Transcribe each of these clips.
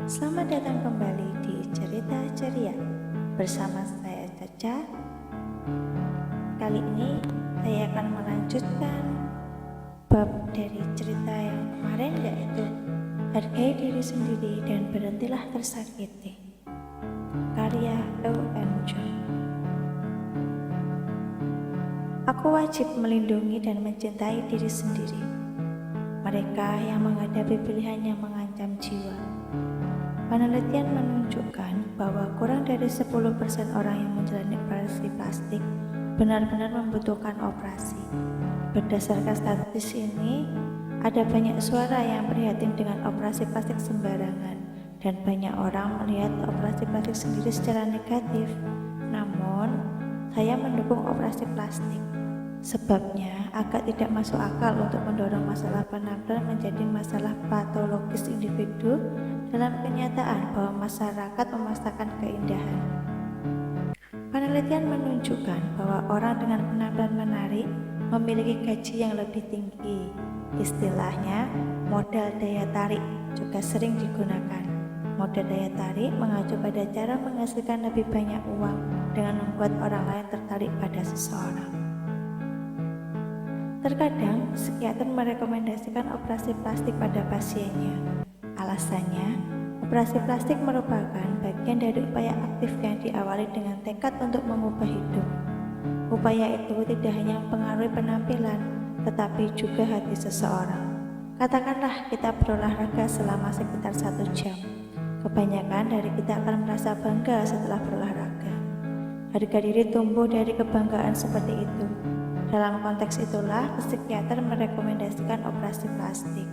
Selamat datang kembali di Cerita Ceria bersama saya Caca. Kali ini saya akan melanjutkan bab dari cerita yang kemarin, yaitu Hargai Diri Sendiri dan Berhentilah Tersakiti, karya Eun Jung. Aku wajib melindungi dan mencintai diri sendiri. Mereka yang menghadapi pilihan yang mengancam jiwa. Penelitian menunjukkan bahwa kurang dari 10% orang yang menjalani operasi plastik benar-benar membutuhkan operasi. Berdasarkan statistik ini, ada banyak suara yang prihatin dengan operasi plastik sembarangan, dan banyak orang melihat operasi plastik sendiri secara negatif. Namun, saya mendukung operasi plastik. Sebabnya agak tidak masuk akal untuk mendorong masalah penampilan menjadi masalah patologis individu dalam kenyataan bahwa masyarakat memaksakan keindahan. Penelitian menunjukkan bahwa orang dengan penampilan menarik memiliki gaji yang lebih tinggi. Istilahnya, modal daya tarik juga sering digunakan. Modal daya tarik mengacu pada cara menghasilkan lebih banyak uang dengan membuat orang lain tertarik pada seseorang. Terkadang, psikiater merekomendasikan operasi plastik pada pasiennya. Alasannya, operasi plastik merupakan bagian dari upaya aktif yang diawali dengan tekad untuk mengubah hidup. Upaya itu tidak hanya mempengaruhi penampilan, tetapi juga hati seseorang. Katakanlah kita berolahraga selama sekitar 1 jam. Kebanyakan dari kita akan merasa bangga setelah berolahraga. Harga diri tumbuh dari kebanggaan seperti itu. Dalam konteks itulah, psikiater merekomendasikan operasi plastik.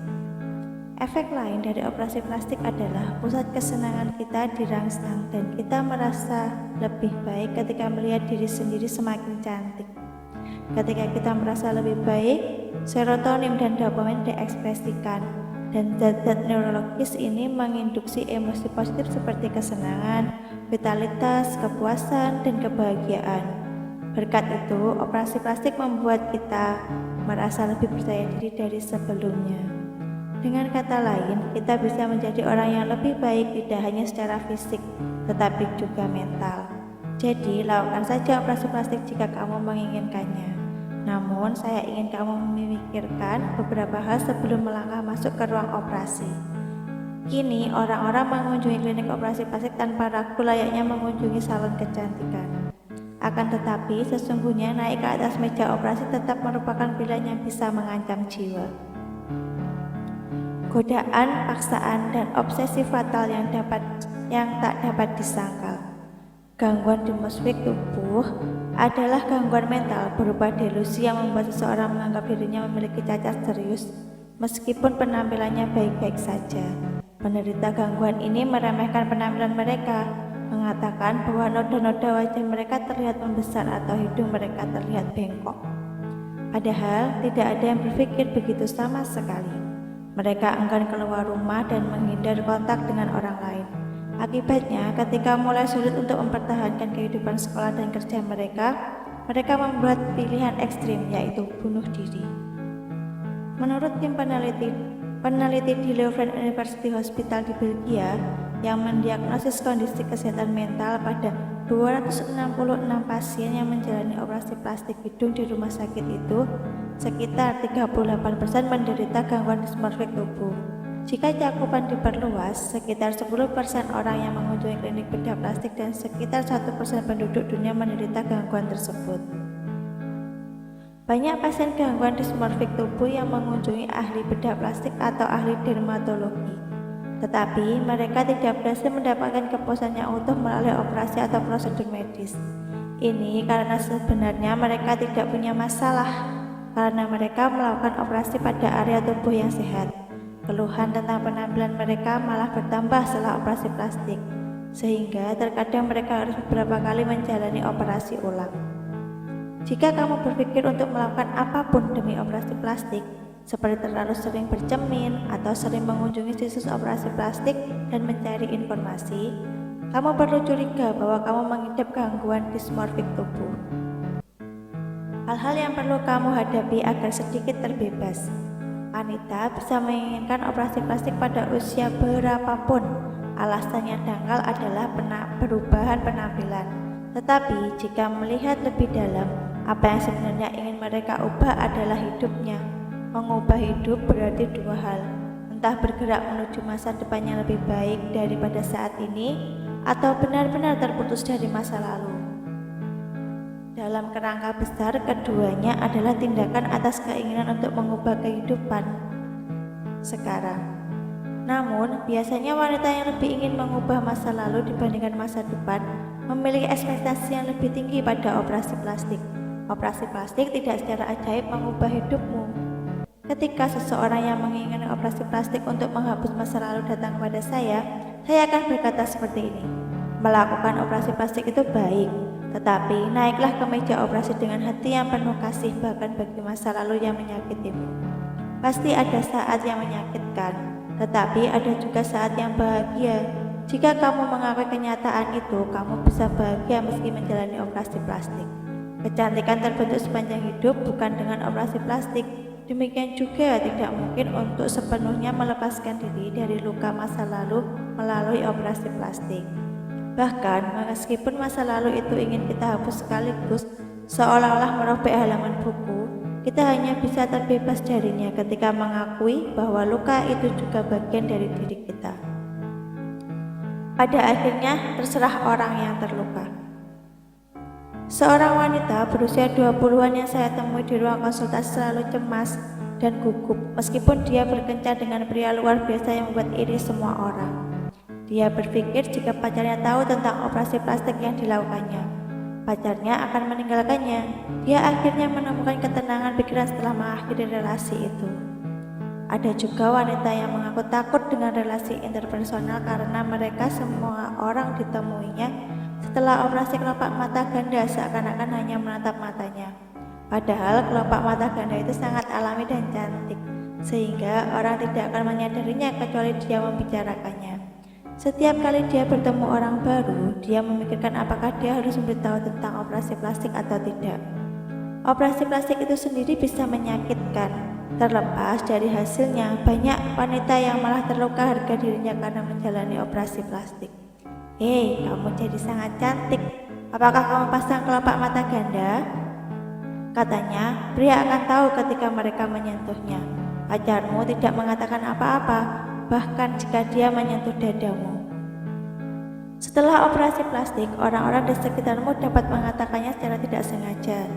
Efek lain dari operasi plastik adalah pusat kesenangan kita dirangsang dan kita merasa lebih baik ketika melihat diri sendiri semakin cantik. Ketika kita merasa lebih baik, serotonin dan dopamin diekspresikan, dan zat-zat neurologis ini menginduksi emosi positif seperti kesenangan, vitalitas, kepuasan, dan kebahagiaan. Berkat itu, operasi plastik membuat kita merasa lebih percaya diri dari sebelumnya. Dengan kata lain, kita bisa menjadi orang yang lebih baik tidak hanya secara fisik, tetapi juga mental. Jadi, lakukan saja operasi plastik jika kamu menginginkannya. Namun, saya ingin kamu memikirkan beberapa hal sebelum melangkah masuk ke ruang operasi. Kini, orang-orang mengunjungi klinik operasi plastik tanpa ragu layaknya mengunjungi salon kecantikan. Akan tetapi, sesungguhnya naik ke atas meja operasi tetap merupakan pilihan yang bisa mengancam jiwa. Godaan, paksaan, dan obsesi fatal yang tak dapat disangkal. Gangguan dimorfik tubuh adalah gangguan mental berupa delusi yang membuat seseorang menganggap dirinya memiliki cacat serius meskipun penampilannya baik-baik saja. Penderita gangguan ini meremehkan penampilan mereka, mengatakan bahwa noda-noda wajah mereka terlihat membesar atau hidung mereka terlihat bengkok. Padahal tidak ada yang berpikir begitu sama sekali. Mereka enggan keluar rumah dan menghindar kontak dengan orang lain. Akibatnya, ketika mulai sulit untuk mempertahankan kehidupan sekolah dan kerja mereka membuat pilihan ekstrim, yaitu bunuh diri. Menurut tim peneliti di Leuven University Hospital di Belgia yang mendiagnosis kondisi kesehatan mental pada 266 pasien yang menjalani operasi plastik hidung di rumah sakit itu, sekitar 38% menderita gangguan dismorfik tubuh. Jika cakupan diperluas, sekitar 10% orang yang mengunjungi klinik bedah plastik dan sekitar 1% penduduk dunia menderita gangguan tersebut. Banyak pasien gangguan dismorfik tubuh yang mengunjungi ahli bedah plastik atau ahli dermatologi, tetapi mereka tidak berhasil mendapatkan kepuasan yang utuh melalui operasi atau prosedur medis. Ini karena sebenarnya mereka tidak punya masalah, karena mereka melakukan operasi pada area tubuh yang sehat. Keluhan tentang penampilan mereka malah bertambah setelah operasi plastik, sehingga terkadang mereka harus beberapa kali menjalani operasi ulang. Jika kamu berpikir untuk melakukan apapun demi operasi plastik, seperti terlalu sering bercermin atau sering mengunjungi situs operasi plastik dan mencari informasi, kamu perlu curiga bahwa kamu mengidap gangguan dismorfik tubuh. Hal-hal yang perlu kamu hadapi agar sedikit terbebas. Wanita bisa menginginkan operasi plastik pada usia berapapun, alasannya dangkal adalah perubahan penampilan. Tetapi jika melihat lebih dalam, apa yang sebenarnya ingin mereka ubah adalah hidupnya. Mengubah hidup berarti dua hal, entah bergerak menuju masa depan yang lebih baik daripada saat ini, atau benar-benar terputus dari masa lalu. Dalam kerangka besar, keduanya adalah tindakan atas keinginan untuk mengubah kehidupan sekarang. Namun, biasanya wanita yang lebih ingin mengubah masa lalu dibandingkan masa depan memiliki ekspektasi yang lebih tinggi pada operasi plastik. Operasi plastik tidak secara ajaib mengubah hidupmu. Ketika seseorang yang menginginkan operasi plastik untuk menghapus masa lalu datang kepada saya akan berkata seperti ini: melakukan operasi plastik itu baik, tetapi naiklah ke meja operasi dengan hati yang penuh kasih bahkan bagi masa lalu yang menyakitimu. Pasti ada saat yang menyakitkan, tetapi ada juga saat yang bahagia. Jika kamu mengakui kenyataan itu, kamu bisa bahagia meski menjalani operasi plastik. Kecantikan terbentuk sepanjang hidup bukan dengan operasi plastik. Demikian juga tidak mungkin untuk sepenuhnya melepaskan diri dari luka masa lalu melalui operasi plastik. Bahkan, meskipun masa lalu itu ingin kita hapus sekaligus, seolah-olah merobek halaman buku, kita hanya bisa terbebas darinya ketika mengakui bahwa luka itu juga bagian dari diri kita. Pada akhirnya, terserah orang yang terluka. Seorang wanita berusia 20-an yang saya temui di ruang konsultasi selalu cemas dan gugup meskipun dia berkencan dengan pria luar biasa yang membuat iri semua orang. Dia berpikir jika pacarnya tahu tentang operasi plastik yang dilakukannya, pacarnya akan meninggalkannya. Dia akhirnya menemukan ketenangan pikiran setelah mengakhiri relasi itu. Ada juga wanita yang mengaku takut dengan relasi interpersonal karena mereka semua orang ditemuinya setelah operasi kelopak mata ganda seakan-akan hanya menatap matanya. Padahal kelopak mata ganda itu sangat alami dan cantik, sehingga orang tidak akan menyadarinya kecuali dia membicarakannya. Setiap kali dia bertemu orang baru, dia memikirkan apakah dia harus memberitahu tentang operasi plastik atau tidak. Operasi plastik itu sendiri bisa menyakitkan. Terlepas dari hasilnya, banyak wanita yang malah terluka harga dirinya karena menjalani operasi plastik. Hei, kamu jadi sangat cantik. Apakah kamu pasang kelopak mata ganda? Katanya, pria akan tahu ketika mereka menyentuhnya. Pacarmu tidak mengatakan apa-apa, bahkan jika dia menyentuh dadamu. Setelah operasi plastik, orang-orang di sekitarmu dapat mengatakannya secara tidak sengaja.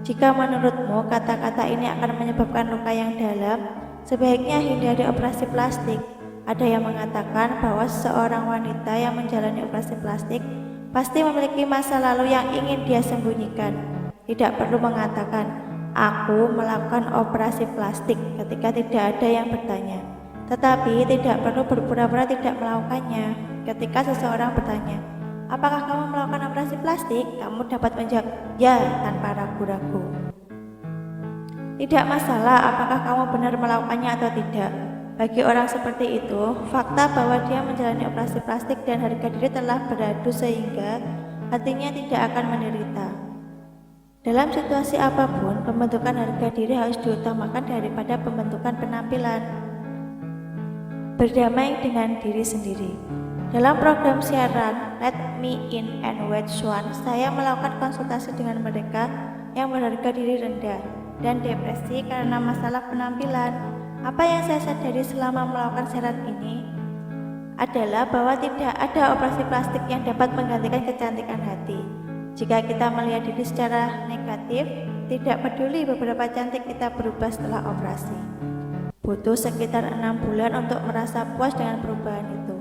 Jika menurutmu kata-kata ini akan menyebabkan luka yang dalam, sebaiknya hindari operasi plastik. Ada yang mengatakan bahwa seorang wanita yang menjalani operasi plastik pasti memiliki masa lalu yang ingin dia sembunyikan. Tidak perlu mengatakan, "Aku melakukan operasi plastik," ketika tidak ada yang bertanya. Tetapi tidak perlu berpura-pura tidak melakukannya. Ketika seseorang bertanya, "Apakah kamu melakukan operasi plastik?" kamu dapat menjawab "ya" tanpa ragu-ragu. Tidak masalah apakah kamu benar melakukannya atau tidak. Bagi orang seperti itu, fakta bahwa dia menjalani operasi plastik dan harga diri telah beradu sehingga hatinya tidak akan menderita. Dalam situasi apapun, pembentukan harga diri harus diutamakan daripada pembentukan penampilan. Berdamai dengan diri sendiri. Dalam program siaran Let Me In and Watch One, saya melakukan konsultasi dengan mereka yang berharga diri rendah dan depresi karena masalah penampilan. Apa yang saya sadari selama melakukan siaran ini adalah bahwa tidak ada operasi plastik yang dapat menggantikan kecantikan hati. Jika kita melihat diri secara negatif, tidak peduli beberapa cantik kita berubah setelah operasi. Butuh sekitar 6 bulan untuk merasa puas dengan perubahan itu.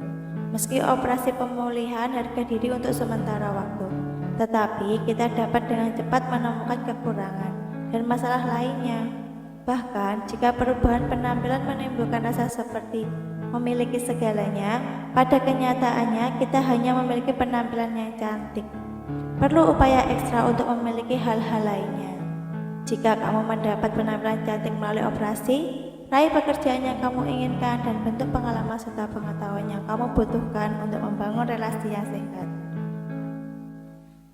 Meski operasi pemulihan harga diri untuk sementara waktu, tetapi kita dapat dengan cepat menemukan kekurangan dan masalah lainnya. Bahkan jika perubahan penampilan menimbulkan rasa seperti memiliki segalanya, pada kenyataannya kita hanya memiliki penampilan yang cantik. Perlu upaya ekstra untuk memiliki hal-hal lainnya. Jika kamu mendapat penampilan cantik melalui operasi, raih pekerjaan yang kamu inginkan dan bentuk pengalaman serta pengetahuan yang kamu butuhkan untuk membangun relasi yang sehat.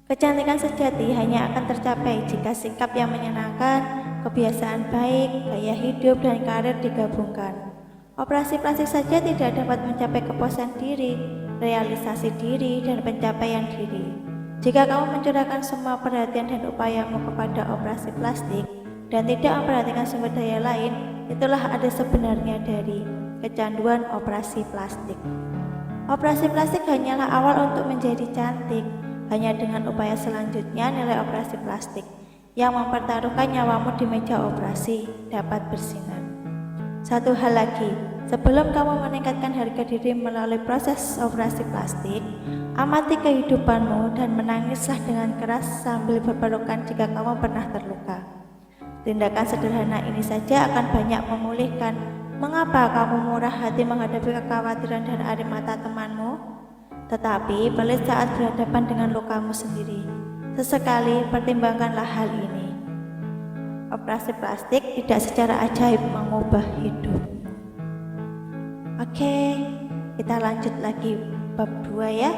Kecantikan sejati hanya akan tercapai jika sikap yang menyenangkan, kebiasaan baik, gaya hidup, dan karir digabungkan. Operasi plastik saja tidak dapat mencapai kepuasan diri. realisasi diri, dan pencapaian diri. Jika kamu mencurahkan semua perhatian dan upayamu kepada operasi plastik dan tidak memperhatikan sumber daya lain, itulah ada sebenarnya dari kecanduan operasi plastik. Operasi plastik hanyalah awal untuk menjadi cantik. Hanya dengan upaya selanjutnya nilai operasi plastik yang mempertaruhkan nyawamu di meja operasi dapat bersinar. Satu hal lagi, sebelum kamu meningkatkan harga diri melalui proses operasi plastik, amati kehidupanmu dan menangislah dengan keras sambil berpelukan jika kamu pernah terluka. Tindakan sederhana ini saja akan banyak memulihkan. Mengapa kamu murah hati menghadapi kekhawatiran dan air mata temanmu? Tetapi pelit saat berhadapan dengan lukamu sendiri. Sesekali pertimbangkanlah hal ini. Operasi plastik tidak secara ajaib mengubah hidup. Oke, kita lanjut lagi bab 2 ya.